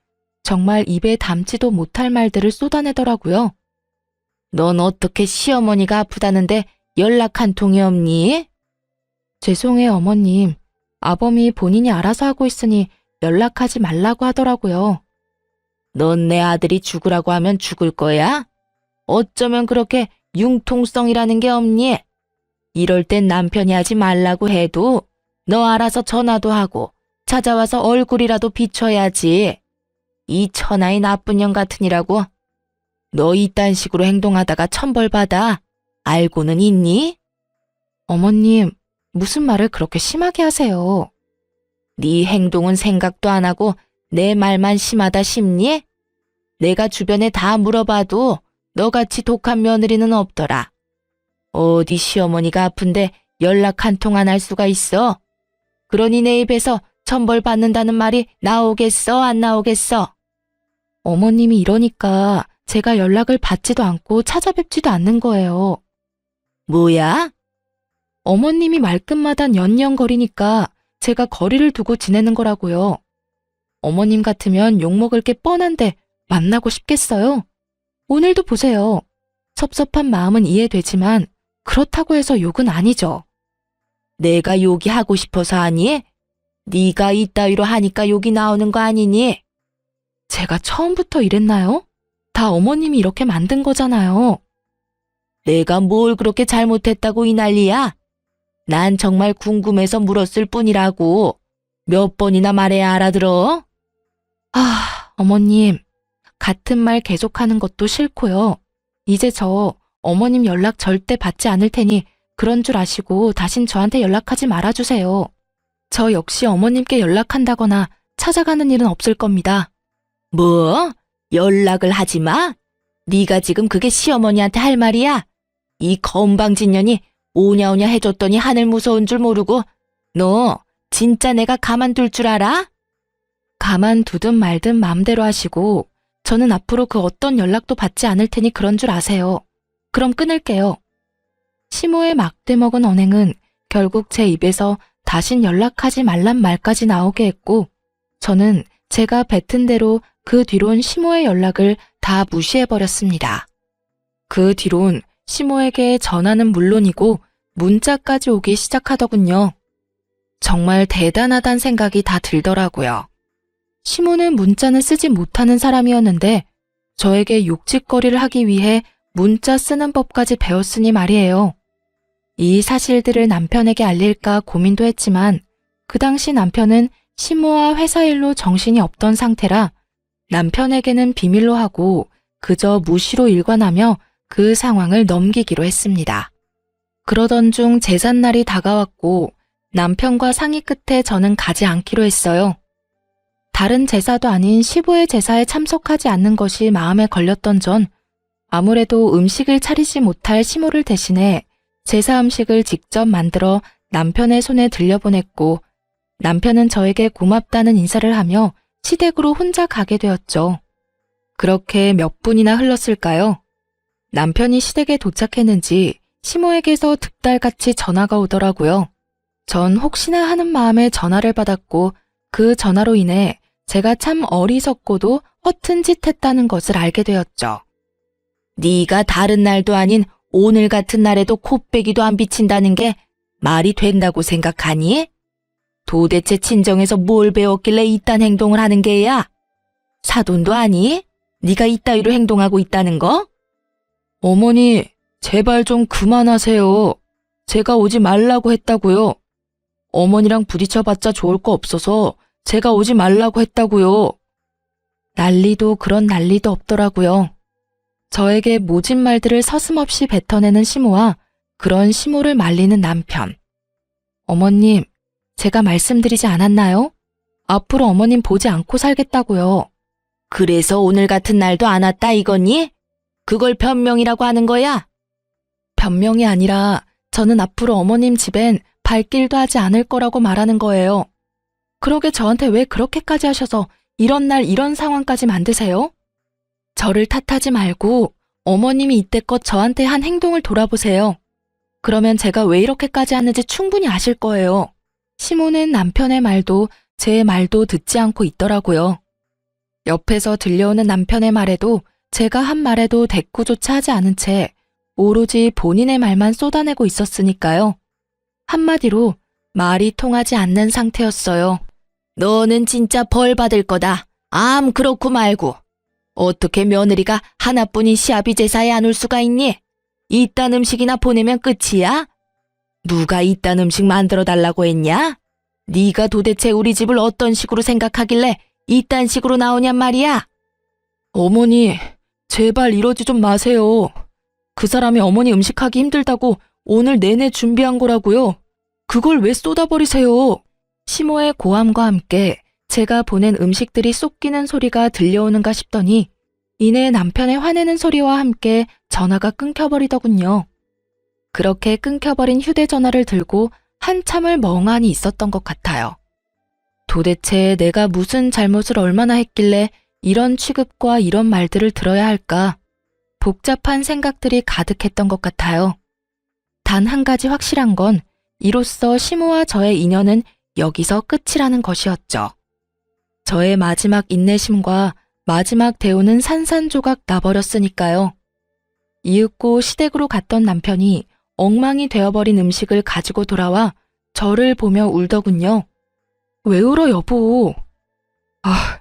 정말 입에 담지도 못할 말들을 쏟아내더라고요. 넌 어떻게 시어머니가 아프다는데 연락 한 통이 없니? 죄송해요, 어머님. 아범이 본인이 알아서 하고 있으니 연락하지 말라고 하더라고요. 넌 내 아들이 죽으라고 하면 죽을 거야? 어쩌면 그렇게 융통성이라는 게 없니? 이럴 땐 남편이 하지 말라고 해도 너 알아서 전화도 하고 찾아와서 얼굴이라도 비춰야지. 이 천하의 나쁜 년 같으니라고. 너 이딴 식으로 행동하다가 천벌받아. 알고는 있니? 어머님, 무슨 말을 그렇게 심하게 하세요? 네 행동은 생각도 안 하고 내 말만 심하다 싶니? 내가 주변에 다 물어봐도 너같이 독한 며느리는 없더라. 어디 시어머니가 아픈데 연락 한 통 안 할 수가 있어? 그러니 내 입에서 천벌 받는다는 말이 나오겠어, 안 나오겠어? 어머님이 이러니까 제가 연락을 받지도 않고 찾아뵙지도 않는 거예요. 뭐야? 어머님이 말끝마다 연연거리니까 제가 거리를 두고 지내는 거라고요. 어머님 같으면 욕먹을 게 뻔한데 만나고 싶겠어요? 오늘도 보세요. 섭섭한 마음은 이해되지만 그렇다고 해서 욕은 아니죠. 내가 욕이 하고 싶어서 하니? 네가 이따위로 하니까 욕이 나오는 거 아니니? 제가 처음부터 이랬나요? 다 어머님이 이렇게 만든 거잖아요. 내가 뭘 그렇게 잘못했다고 이 난리야? 난 정말 궁금해서 물었을 뿐이라고. 몇 번이나 말해야 알아들어? 어머님, 같은 말 계속하는 것도 싫고요. 이제 저 어머님 연락 절대 받지 않을 테니 그런 줄 아시고 다신 저한테 연락하지 말아주세요. 저 역시 어머님께 연락한다거나 찾아가는 일은 없을 겁니다. 뭐? 연락을 하지 마? 네가 지금 그게 시어머니한테 할 말이야? 이 건방진년이 오냐오냐 해줬더니 하늘 무서운 줄 모르고 너 진짜 내가 가만둘 줄 알아? 가만두든 말든 마음대로 하시고 저는 앞으로 그 어떤 연락도 받지 않을 테니 그런 줄 아세요. 그럼 끊을게요. 시모의 막대 먹은 언행은 결국 제 입에서 다신 연락하지 말란 말까지 나오게 했고 저는 제가 뱉은 대로 그 뒤론 시모의 연락을 다 무시해버렸습니다. 그 뒤론 시모에게 전화는 물론이고 문자까지 오기 시작하더군요. 정말 대단하단 생각이 다 들더라고요. 시모는 문자는 쓰지 못하는 사람이었는데 저에게 욕짓거리를 하기 위해 문자 쓰는 법까지 배웠으니 말이에요. 이 사실들을 남편에게 알릴까 고민도 했지만 그 당시 남편은 시모와 회사 일로 정신이 없던 상태라 남편에게는 비밀로 하고 그저 무시로 일관하며 그 상황을 넘기기로 했습니다. 그러던 중 제삿날이 다가왔고 남편과 상의 끝에 저는 가지 않기로 했어요. 다른 제사도 아닌 시부의 제사에 참석하지 않는 것이 마음에 걸렸던 전 아무래도 음식을 차리지 못할 시모를 대신해 제사 음식을 직접 만들어 남편의 손에 들려보냈고 남편은 저에게 고맙다는 인사를 하며 시댁으로 혼자 가게 되었죠. 그렇게 몇 분이나 흘렀을까요? 남편이 시댁에 도착했는지 시모에게서 득달같이 전화가 오더라고요. 전 혹시나 하는 마음에 전화를 받았고 그 전화로 인해 제가 참 어리석고도 허튼 짓 했다는 것을 알게 되었죠. 네가 다른 날도 아닌 오늘 같은 날에도 코빼기도 안 비친다는 게 말이 된다고 생각하니? 도대체 친정에서 뭘 배웠길래 이딴 행동을 하는 게야? 사돈도 아니? 네가 이따위로 행동하고 있다는 거? 어머니, 제발 좀 그만하세요. 제가 오지 말라고 했다고요. 어머니랑 부딪혀봤자 좋을 거 없어서 제가 오지 말라고 했다고요. 난리도 그런 난리도 없더라고요. 저에게 모진 말들을 서슴없이 뱉어내는 시모와 그런 시모를 말리는 남편. 어머님, 제가 말씀드리지 않았나요? 앞으로 어머님 보지 않고 살겠다고요. 그래서 오늘 같은 날도 안 왔다 이거니? 그걸 변명이라고 하는 거야? 변명이 아니라 저는 앞으로 어머님 집엔 발길도 하지 않을 거라고 말하는 거예요. 그러게 저한테 왜 그렇게까지 하셔서 이런 날 이런 상황까지 만드세요? 저를 탓하지 말고 어머님이 이때껏 저한테 한 행동을 돌아보세요. 그러면 제가 왜 이렇게까지 하는지 충분히 아실 거예요. 시모는 남편의 말도 제 말도 듣지 않고 있더라고요. 옆에서 들려오는 남편의 말에도 제가 한 말에도 대꾸조차 하지 않은 채 오로지 본인의 말만 쏟아내고 있었으니까요. 한마디로 말이 통하지 않는 상태였어요. 너는 진짜 벌 받을 거다. 암 그렇고 말고. 어떻게 며느리가 하나뿐인 시아비 제사에 안 올 수가 있니? 이딴 음식이나 보내면 끝이야? 누가 이딴 음식 만들어 달라고 했냐? 네가 도대체 우리 집을 어떤 식으로 생각하길래 이딴 식으로 나오냔 말이야? 어머니, 제발 이러지 좀 마세요. 그 사람이 어머니 음식하기 힘들다고 오늘 내내 준비한 거라고요. 그걸 왜 쏟아버리세요? 시모의 고함과 함께 제가 보낸 음식들이 쏟기는 소리가 들려오는가 싶더니 이내 남편의 화내는 소리와 함께 전화가 끊겨버리더군요. 그렇게 끊겨버린 휴대전화를 들고 한참을 멍하니 있었던 것 같아요. 도대체 내가 무슨 잘못을 얼마나 했길래 이런 취급과 이런 말들을 들어야 할까? 복잡한 생각들이 가득했던 것 같아요. 단 한 가지 확실한 건 이로써 시모와 저의 인연은 여기서 끝이라는 것이었죠. 저의 마지막 인내심과 마지막 대우는 산산조각 나버렸으니까요. 이윽고 시댁으로 갔던 남편이 엉망이 되어버린 음식을 가지고 돌아와 저를 보며 울더군요. 왜 울어 여보? 아,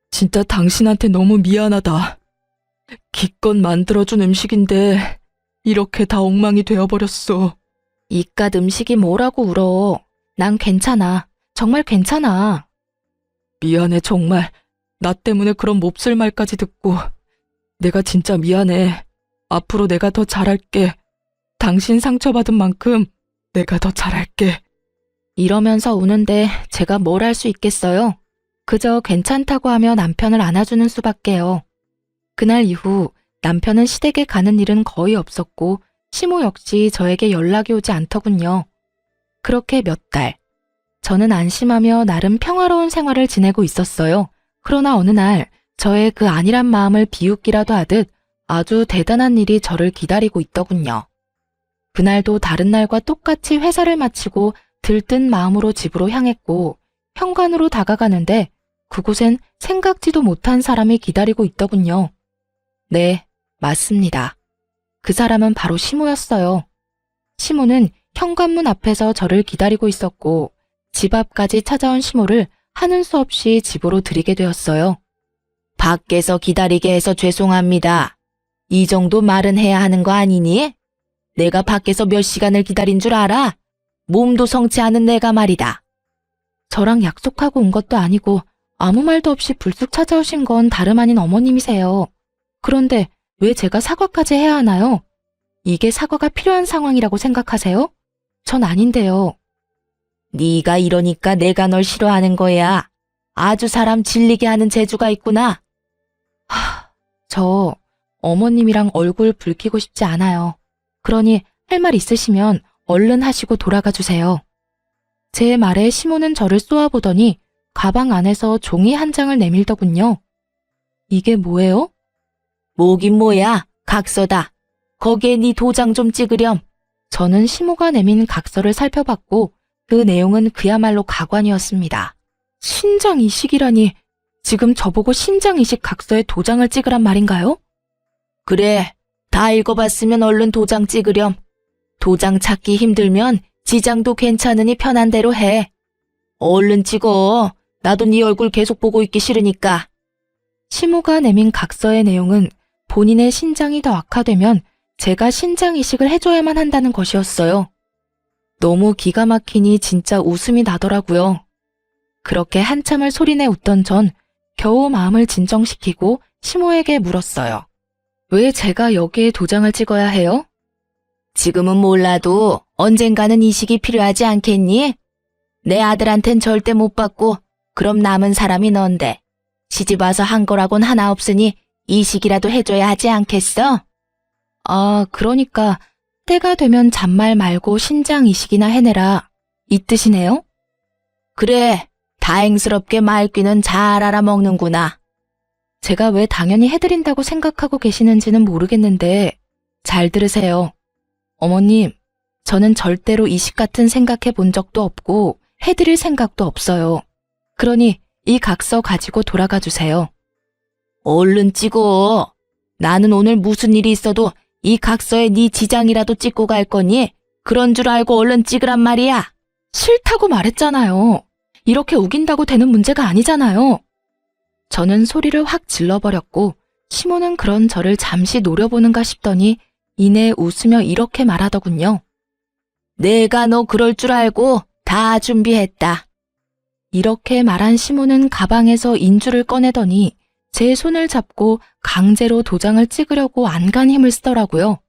진짜 당신한테 너무 미안하다. 기껏 만들어준 음식인데 이렇게 다 엉망이 되어버렸어. 이깟 음식이 뭐라고 울어. 난 괜찮아. 정말 괜찮아. 미안해 정말. 나 때문에 그런 몹쓸 말까지 듣고. 내가 진짜 미안해. 앞으로 내가 더 잘할게. 당신 상처받은 만큼 내가 더 잘할게. 이러면서 우는데 제가 뭘 할 수 있겠어요? 그저 괜찮다고 하며 남편을 안아주는 수밖에요. 그날 이후 남편은 시댁에 가는 일은 거의 없었고 시모 역시 저에게 연락이 오지 않더군요. 그렇게 몇 달. 저는 안심하며 나름 평화로운 생활을 지내고 있었어요. 그러나 어느 날 저의 그 안일한 마음을 비웃기라도 하듯 아주 대단한 일이 저를 기다리고 있더군요. 그날도 다른 날과 똑같이 회사를 마치고 들뜬 마음으로 집으로 향했고 현관으로 다가가는데 그곳엔 생각지도 못한 사람이 기다리고 있더군요. 네, 맞습니다. 그 사람은 바로 시모였어요. 시모는 현관문 앞에서 저를 기다리고 있었고 집 앞까지 찾아온 시모를 하는 수 없이 집으로 들이게 되었어요. 밖에서 기다리게 해서 죄송합니다. 이 정도 말은 해야 하는 거 아니니? 내가 밖에서 몇 시간을 기다린 줄 알아? 몸도 성치 않은 내가 말이다. 저랑 약속하고 온 것도 아니고 아무 말도 없이 불쑥 찾아오신 건 다름 아닌 어머님이세요. 그런데 왜 제가 사과까지 해야 하나요? 이게 사과가 필요한 상황이라고 생각하세요? 전 아닌데요. 네가 이러니까 내가 널 싫어하는 거야. 아주 사람 질리게 하는 재주가 있구나. 저 어머님이랑 얼굴 붉히고 싶지 않아요. 그러니 할 말 있으시면 얼른 하시고 돌아가 주세요. 제 말에 시모는 저를 쏘아보더니 가방 안에서 종이 한 장을 내밀더군요. 이게 뭐예요? 뭐긴 뭐야. 각서다. 거기에 네 도장 좀 찍으렴. 저는 시모가 내민 각서를 살펴봤고 그 내용은 그야말로 가관이었습니다. 신장 이식이라니, 지금 저보고 신장 이식 각서에 도장을 찍으란 말인가요? 그래, 다 읽어봤으면 얼른 도장 찍으렴. 도장 찾기 힘들면 지장도 괜찮으니 편한 대로 해. 얼른 찍어. 나도 네 얼굴 계속 보고 있기 싫으니까. 시모가 내민 각서의 내용은 본인의 신장이 더 악화되면 제가 신장 이식을 해줘야만 한다는 것이었어요. 너무 기가 막히니 진짜 웃음이 나더라고요. 그렇게 한참을 소리내 웃던 전 겨우 마음을 진정시키고 시모에게 물었어요. 왜 제가 여기에 도장을 찍어야 해요? 지금은 몰라도 언젠가는 이식이 필요하지 않겠니? 내 아들한텐 절대 못 받고 그럼 남은 사람이 넌데 시집 와서 한 거라곤 하나 없으니 이식이라도 해줘야 하지 않겠어? 아, 그러니까 때가 되면 잔말 말고 신장 이식이나 해내라, 이 뜻이네요? 그래, 다행스럽게 말귀는 잘 알아먹는구나. 제가 왜 당연히 해드린다고 생각하고 계시는지는 모르겠는데 잘 들으세요. 어머님, 저는 절대로 이식 같은 생각해 본 적도 없고 해드릴 생각도 없어요. 그러니 이 각서 가지고 돌아가 주세요. 얼른 찍어. 나는 오늘 무슨 일이 있어도 이 각서에 네 지장이라도 찍고 갈 거니 그런 줄 알고 얼른 찍으란 말이야. 싫다고 말했잖아요. 이렇게 우긴다고 되는 문제가 아니잖아요. 저는 소리를 확 질러버렸고 시모는 그런 저를 잠시 노려보는가 싶더니 이내 웃으며 이렇게 말하더군요. 내가 너 그럴 줄 알고 다 준비했다. 이렇게 말한 시모는 가방에서 인주를 꺼내더니 제 손을 잡고 강제로 도장을 찍으려고 안간 힘을 쓰더라고요.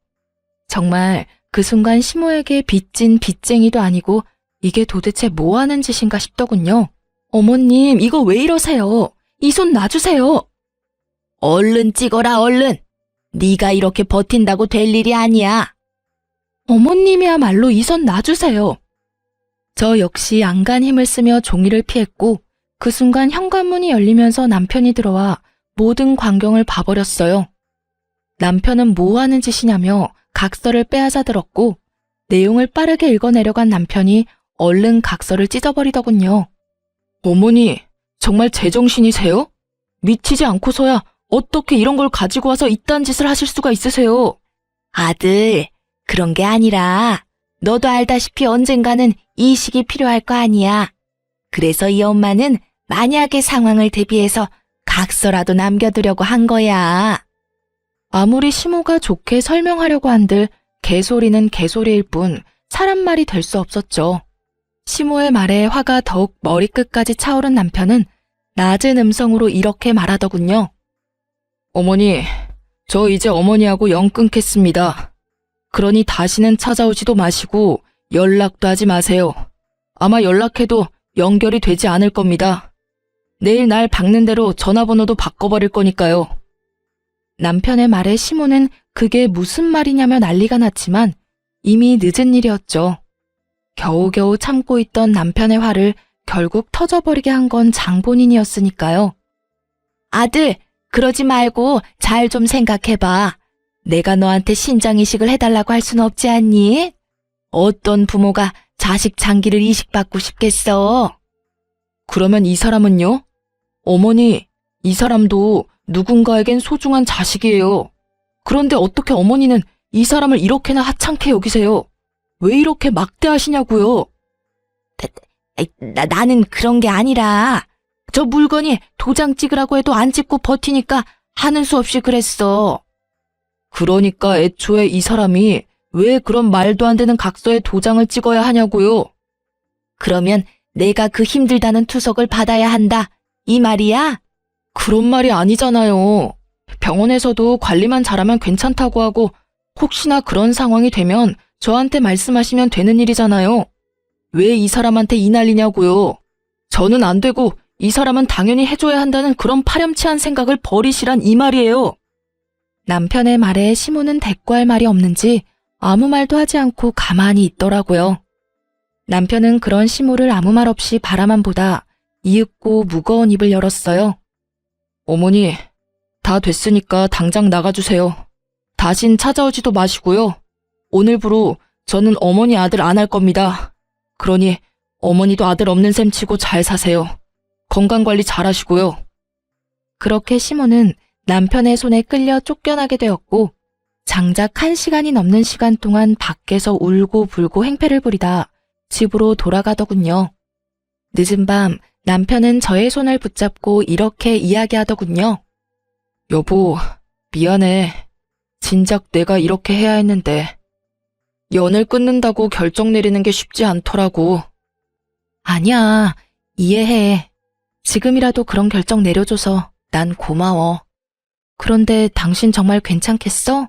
정말 그 순간 시모에게 빚진 빚쟁이도 아니고 이게 도대체 뭐 하는 짓인가 싶더군요. 어머님, 이거 왜 이러세요? 이 손 놔주세요. 얼른 찍어라, 얼른. 네가 이렇게 버틴다고 될 일이 아니야. 어머님이야말로 이 손 놔주세요. 저 역시 안간 힘을 쓰며 종이를 피했고 그 순간 현관문이 열리면서 남편이 들어와 모든 광경을 봐버렸어요. 남편은 뭐 하는 짓이냐며 각서를 빼앗아 들었고 내용을 빠르게 읽어내려간 남편이 얼른 각서를 찢어버리더군요. 어머니, 정말 제정신이세요? 미치지 않고서야 어떻게 이런 걸 가지고 와서 이딴 짓을 하실 수가 있으세요? 아들, 그런 게 아니라 너도 알다시피 언젠가는 이식이 필요할 거 아니야. 그래서 이 엄마는 만약의 상황을 대비해서 각서라도 남겨두려고 한 거야. 아무리 시모가 좋게 설명하려고 한들 개소리는 개소리일 뿐 사람 말이 될 수 없었죠. 시모의 말에 화가 더욱 머리끝까지 차오른 남편은 낮은 음성으로 이렇게 말하더군요. 어머니, 저 이제 어머니하고 영 끊겠습니다. 그러니 다시는 찾아오지도 마시고 연락도 하지 마세요. 아마 연락해도 연결이 되지 않을 겁니다. 내일 날 박는 대로 전화번호도 바꿔버릴 거니까요. 남편의 말에 시모는 그게 무슨 말이냐며 난리가 났지만 이미 늦은 일이었죠. 겨우겨우 참고 있던 남편의 화를 결국 터져버리게 한 건 장본인이었으니까요. 아들, 그러지 말고 잘 좀 생각해봐. 내가 너한테 신장이식을 해달라고 할 수는 없지 않니? 어떤 부모가 자식 장기를 이식받고 싶겠어? 그러면 이 사람은요? 어머니, 이 사람도 누군가에겐 소중한 자식이에요. 그런데 어떻게 어머니는 이 사람을 이렇게나 하찮게 여기세요? 왜 이렇게 막대하시냐고요? 나는 그런 게 아니라 저 물건이 도장 찍으라고 해도 안 찍고 버티니까 하는 수 없이 그랬어. 그러니까 애초에 이 사람이 왜 그런 말도 안 되는 각서에 도장을 찍어야 하냐고요? 그러면 내가 그 힘들다는 투석을 받아야 한다, 이 말이야? 그런 말이 아니잖아요. 병원에서도 관리만 잘하면 괜찮다고 하고 혹시나 그런 상황이 되면 저한테 말씀하시면 되는 일이잖아요. 왜 이 사람한테 이 난리냐고요? 저는 안 되고 이 사람은 당연히 해줘야 한다는 그런 파렴치한 생각을 버리시란 이 말이에요. 남편의 말에 시모는 대꾸할 말이 없는지 아무 말도 하지 않고 가만히 있더라고요. 남편은 그런 시모를 아무 말 없이 바라만 보다 이윽고 무거운 입을 열었어요. 어머니, 다 됐으니까 당장 나가주세요. 다신 찾아오지도 마시고요. 오늘부로 저는 어머니 아들 안 할 겁니다. 그러니 어머니도 아들 없는 셈 치고 잘 사세요. 건강관리 잘하시고요. 그렇게 시모는 남편의 손에 끌려 쫓겨나게 되었고 장작 1시간이 넘는 시간 동안 밖에서 울고 불고 행패를 부리다 집으로 돌아가더군요. 늦은 밤 남편은 저의 손을 붙잡고 이렇게 이야기하더군요. 여보, 미안해. 진작 내가 이렇게 해야 했는데. 연을 끊는다고 결정 내리는 게 쉽지 않더라고. 아니야, 이해해. 지금이라도 그런 결정 내려줘서 난 고마워. 그런데 당신 정말 괜찮겠어?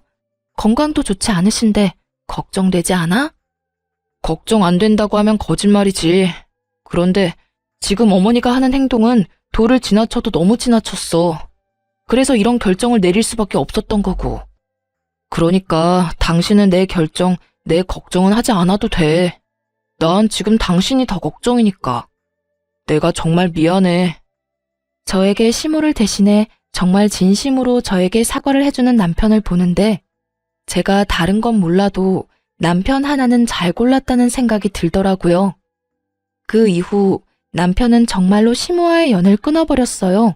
건강도 좋지 않으신데 걱정되지 않아? 걱정 안 된다고 하면 거짓말이지. 그런데 지금 어머니가 하는 행동은 도를 지나쳐도 너무 지나쳤어. 그래서 이런 결정을 내릴 수밖에 없었던 거고. 그러니까 당신은 내 결정, 내 걱정은 하지 않아도 돼. 난 지금 당신이 더 걱정이니까. 내가 정말 미안해. 저에게 시모를 대신해 정말 진심으로 저에게 사과를 해주는 남편을 보는데 제가 다른 건 몰라도 남편 하나는 잘 골랐다는 생각이 들더라고요. 그 이후 남편은 정말로 시모와의 연을 끊어버렸어요.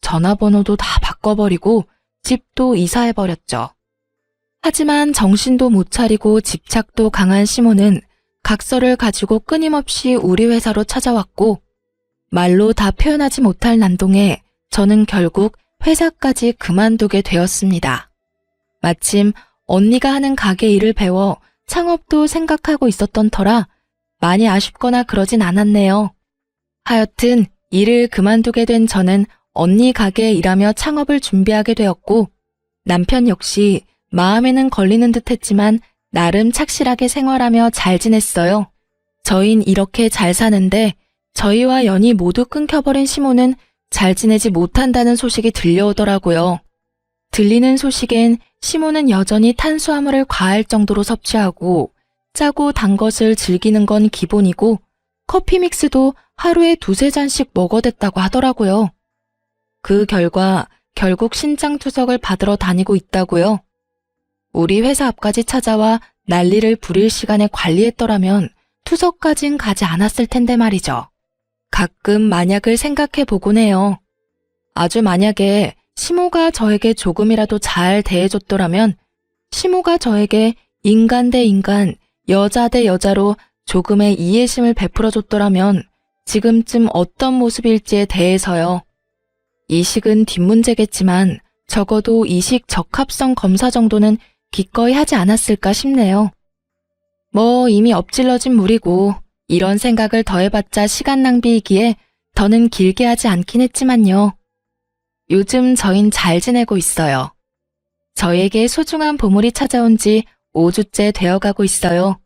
전화번호도 다 바꿔버리고 집도 이사해버렸죠. 하지만 정신도 못 차리고 집착도 강한 시모는 각서를 가지고 끊임없이 우리 회사로 찾아왔고 말로 다 표현하지 못할 난동에 저는 결국 회사까지 그만두게 되었습니다. 마침 언니가 하는 가게 일을 배워 창업도 생각하고 있었던 터라 많이 아쉽거나 그러진 않았네요. 하여튼 일을 그만두게 된 저는 언니 가게에 일하며 창업을 준비하게 되었고 남편 역시 마음에는 걸리는 듯 했지만 나름 착실하게 생활하며 잘 지냈어요. 저흰 이렇게 잘 사는데 저희와 연이 모두 끊겨버린 시모는 잘 지내지 못한다는 소식이 들려오더라고요. 들리는 소식엔 시모는 여전히 탄수화물을 과할 정도로 섭취하고 짜고 단 것을 즐기는 건 기본이고 커피 믹스도 하루에 2~3잔씩 먹어댔다고 하더라고요. 그 결과 결국 신장투석을 받으러 다니고 있다고요. 우리 회사 앞까지 찾아와 난리를 부릴 시간에 관리했더라면 투석까진 가지 않았을 텐데 말이죠. 가끔 만약을 생각해 보곤 해요. 아주 만약에 시모가 저에게 조금이라도 잘 대해줬더라면 시모가 저에게 인간 대 인간, 여자 대 여자로 조금의 이해심을 베풀어줬더라면 지금쯤 어떤 모습일지에 대해서요. 이식은 뒷문제겠지만 적어도 이식 적합성 검사 정도는 기꺼이 하지 않았을까 싶네요. 뭐 이미 엎질러진 물이고 이런 생각을 더해봤자 시간 낭비이기에 더는 길게 하지 않긴 했지만요. 요즘 저흰 잘 지내고 있어요. 저에게 소중한 보물이 찾아온 지 5주째 되어가고 있어요.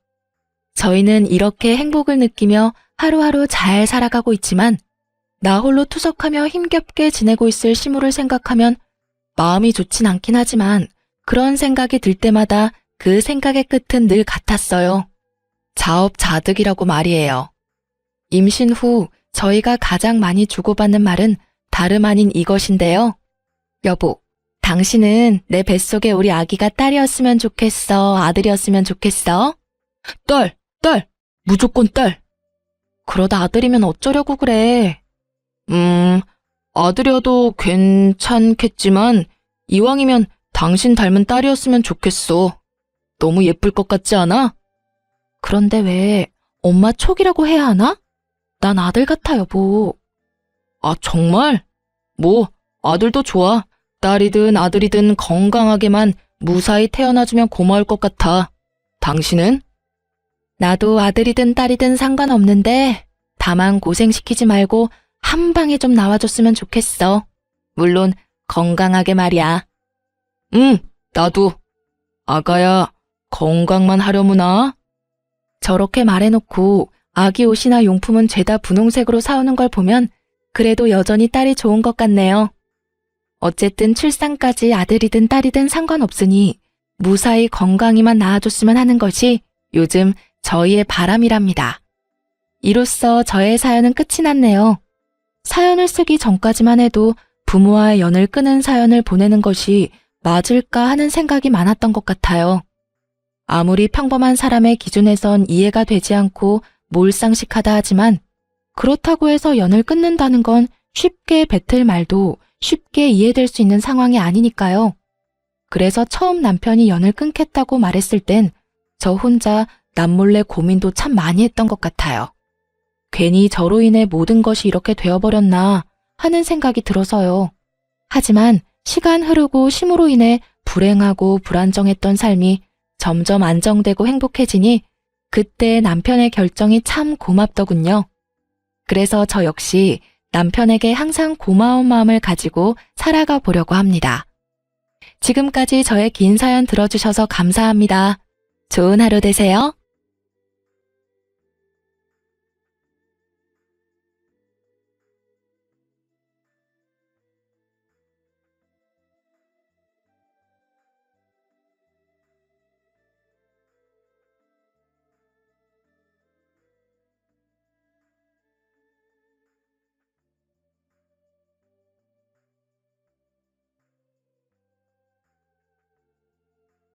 저희는 이렇게 행복을 느끼며 하루하루 잘 살아가고 있지만 나 홀로 투석하며 힘겹게 지내고 있을 시무를 생각하면 마음이 좋진 않긴 하지만 그런 생각이 들 때마다 그 생각의 끝은 늘 같았어요. 자업자득이라고 말이에요. 임신 후 저희가 가장 많이 주고받는 말은 다름 아닌 이것인데요. 여보, 당신은 내 뱃속에 우리 아기가 딸이었으면 좋겠어, 아들이었으면 좋겠어? 딸! 무조건 딸! 그러다 아들이면 어쩌려고 그래? 아들이어도 괜찮겠지만 이왕이면 당신 닮은 딸이었으면 좋겠어. 너무 예쁠 것 같지 않아? 그런데 왜 엄마 촉이라고 해야 하나? 난 아들 같아, 여보. 아, 정말? 뭐 아들도 좋아. 딸이든 아들이든 건강하게만 무사히 태어나주면 고마울 것 같아. 당신은? 나도 아들이든 딸이든 상관없는데 다만 고생시키지 말고 한 방에 좀 나와줬으면 좋겠어. 물론 건강하게 말이야. 나도. 아가야, 건강만 하려무나? 저렇게 말해놓고 아기 옷이나 용품은 죄다 분홍색으로 사오는 걸 보면 그래도 여전히 딸이 좋은 것 같네요. 어쨌든 출산까지 아들이든 딸이든 상관없으니 무사히 건강히만 낳아줬으면 하는 것이 요즘 저희의 바람이랍니다. 이로써 저의 사연은 끝이 났네요. 사연을 쓰기 전까지만 해도 부모와의 연을 끊은 사연을 보내는 것이 맞을까 하는 생각이 많았던 것 같아요. 아무리 평범한 사람의 기준에선 이해가 되지 않고 몰상식하다 하지만 그렇다고 해서 연을 끊는다는 건 쉽게 뱉을 말도 쉽게 이해될 수 있는 상황이 아니니까요. 그래서 처음 남편이 연을 끊겠다고 말했을 땐 저 혼자 남몰래 고민도 참 많이 했던 것 같아요. 괜히 저로 인해 모든 것이 이렇게 되어버렸나 하는 생각이 들어서요. 하지만 시간 흐르고 쉼으로 인해 불행하고 불안정했던 삶이 점점 안정되고 행복해지니 그때 남편의 결정이 참 고맙더군요. 그래서 저 역시 남편에게 항상 고마운 마음을 가지고 살아가 보려고 합니다. 지금까지 저의 긴 사연 들어주셔서 감사합니다. 좋은 하루 되세요.